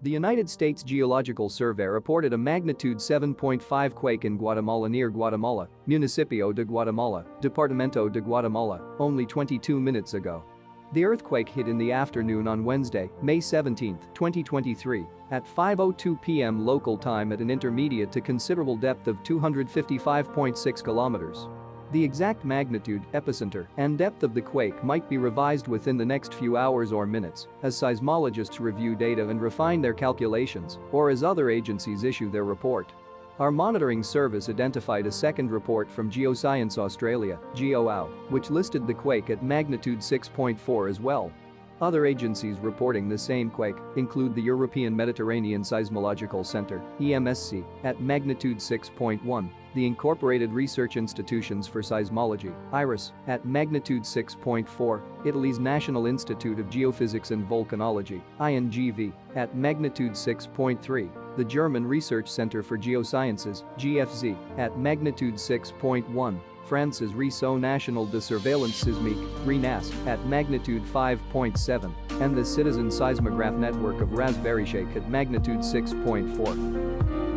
The United States Geological Survey reported a magnitude 7.5 quake in Guatemala near Guatemala, Municipio de Guatemala, Departamento de Guatemala, only 22 minutes ago. The earthquake hit in the afternoon on Wednesday, May 17, 2023, at 5:02 p.m. local time at an intermediate to considerable depth of 255.6 kilometers. The exact magnitude, epicenter, and depth of the quake might be revised within the next few hours or minutes as seismologists review data and refine their calculations, or as other agencies issue their report. Our monitoring service identified a second report from Geoscience Australia, GeoAu, which listed the quake at magnitude 6.4 as well. Other agencies reporting the same quake include the European Mediterranean Seismological Center, EMSC, at magnitude 6.1, the Incorporated Research Institutions for Seismology, IRIS, at magnitude 6.4, Italy's National Institute of Geophysics and Volcanology, INGV, at magnitude 6.3, the German Research Center for Geosciences, GFZ, at magnitude 6.1, France's Réseau National de Surveillance Sismique, RéNaSS, at magnitude 5.7, and the citizen-seismograph network of RaspberryShake at magnitude 6.4.